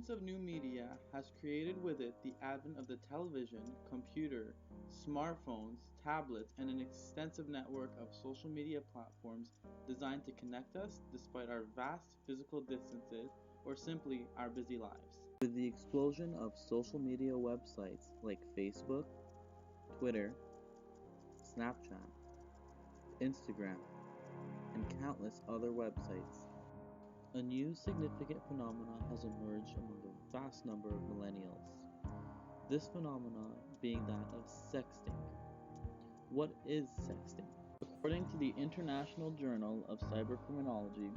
emergence of new media has created with it the advent of the television, computer, smartphones, tablets, and an extensive network of social media platforms designed to connect us despite our vast physical distances or simply our busy lives. With the explosion of social media websites like Facebook, Twitter, Snapchat, Instagram, and countless other websites, a new significant phenomenon has emerged among a vast number of millennials. This phenomenon being that of sexting. What is sexting? According to the International Journal of Cybercriminology,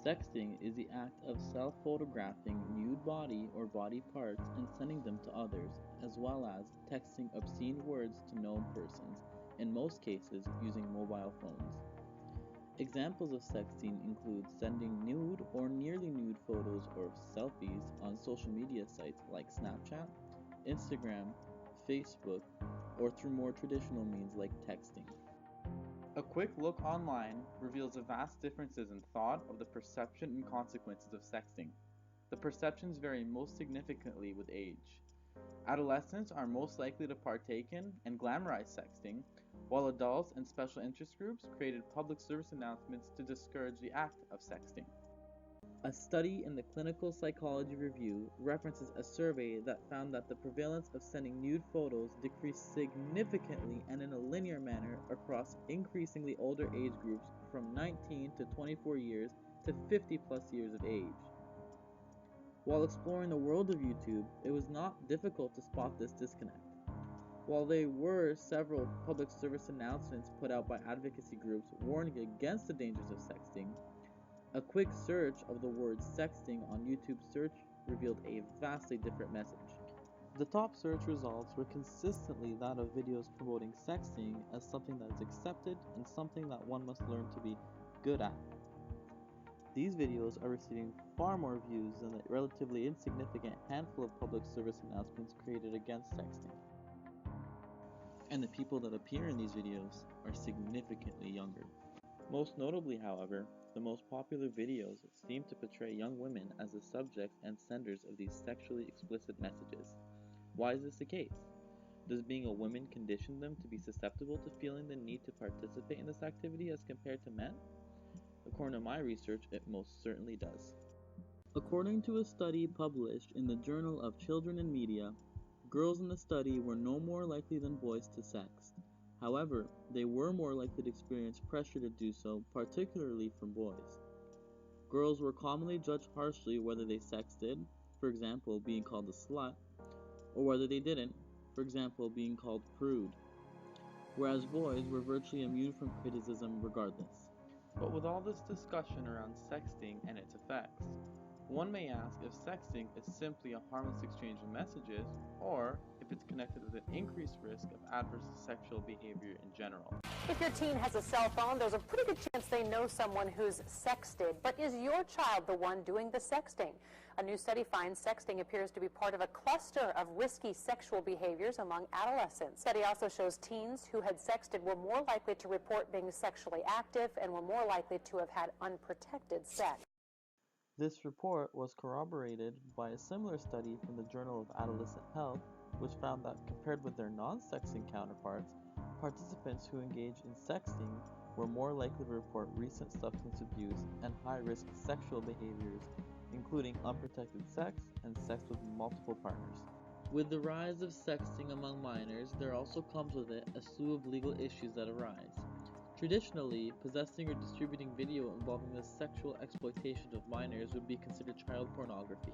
sexting is the act of self-photographing nude body or body parts and sending them to others, as well as texting obscene words to known persons, in most cases using mobile phones. Examples of sexting include sending nude or nearly nude photos or selfies on social media sites like Snapchat, Instagram, Facebook, or through more traditional means like texting. A quick look online reveals the vast differences in thought of the perception and consequences of sexting. The perceptions vary most significantly with age. Adolescents are most likely to partake in and glamorize sexting, while adults and special interest groups created public service announcements to discourage the act of sexting. A study in the Clinical Psychology Review references a survey that found that the prevalence of sending nude photos decreased significantly and in a linear manner across increasingly older age groups from 19 to 24 years to 50 plus years of age. While exploring the world of YouTube, it was not difficult to spot this disconnect. While there were several public service announcements put out by advocacy groups warning against the dangers of sexting, a quick search of the word sexting on YouTube search revealed a vastly different message. The top search results were consistently that of videos promoting sexting as something that is accepted and something that one must learn to be good at. These videos are receiving far more views than the relatively insignificant handful of public service announcements created against sexting. And the people that appear in these videos are significantly younger. Most notably, however, the most popular videos seem to portray young women as the subjects and senders of these sexually explicit messages. Why is this the case? Does being a woman condition them to be susceptible to feeling the need to participate in this activity as compared to men? According to my research, it most certainly does. According to a study published in the Journal of Children and Media, girls in the study were no more likely than boys to sext. However, they were more likely to experience pressure to do so, particularly from boys. Girls were commonly judged harshly whether they sexted, for example, being called a slut, or whether they didn't, for example, being called prude, whereas boys were virtually immune from criticism regardless. But with all this discussion around sexting and its effects, one may ask if sexting is simply a harmless exchange of messages, or if it's connected with an increased risk of adverse sexual behavior in general. If your teen has a cell phone, there's a pretty good chance they know someone who's sexted. But is your child the one doing the sexting? A new study finds sexting appears to be part of a cluster of risky sexual behaviors among adolescents. The study also shows teens who had sexted were more likely to report being sexually active and were more likely to have had unprotected sex. This report was corroborated by a similar study from the Journal of Adolescent Health, which found that compared with their non-sexting counterparts, participants who engaged in sexting were more likely to report recent substance abuse and high-risk sexual behaviors, including unprotected sex and sex with multiple partners. With the rise of sexting among minors, there also comes with it a slew of legal issues that arise. Traditionally, possessing or distributing video involving the sexual exploitation of minors would be considered child pornography.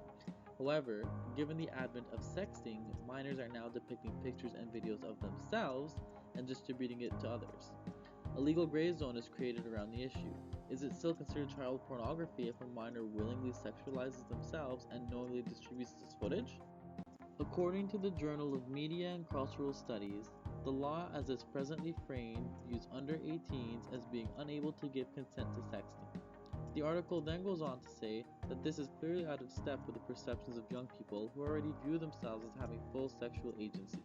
However, given the advent of sexting, minors are now depicting pictures and videos of themselves and distributing it to others. A legal gray zone is created around the issue. Is it still considered child pornography if a minor willingly sexualizes themselves and knowingly distributes this footage? According to the Journal of Media and Cultural Studies, the law as it's presently framed views under 18s as being unable to give consent to sexting. The article then goes on to say that this is clearly out of step with the perceptions of young people who already view themselves as having full sexual agency.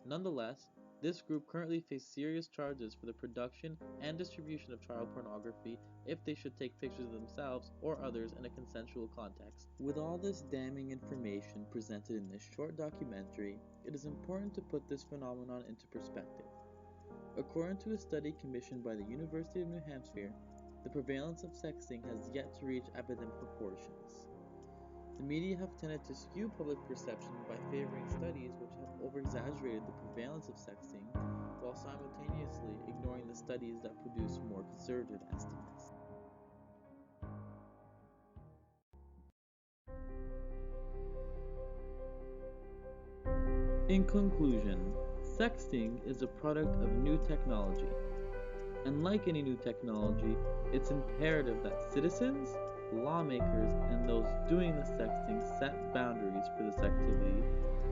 Nonetheless, This group currently face serious charges for the production and distribution of child pornography if they should take pictures of themselves or others in a consensual context. With all this damning information presented in this short documentary, it is important to put this phenomenon into perspective. According to a study commissioned by the University of New Hampshire, the prevalence of sexting has yet to reach epidemic proportions. The media have tended to skew public perception by favoring studies which have over-exaggerated the prevalence of sexting, while simultaneously ignoring the studies that produce more conservative estimates. In conclusion, sexting is a product of new technology. And like any new technology, it's imperative that citizens, lawmakers, and those doing the sexting set boundaries for this activity,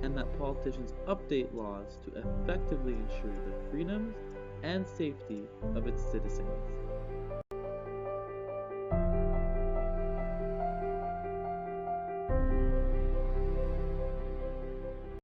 and that politicians update laws to effectively ensure the freedoms and safety of its citizens.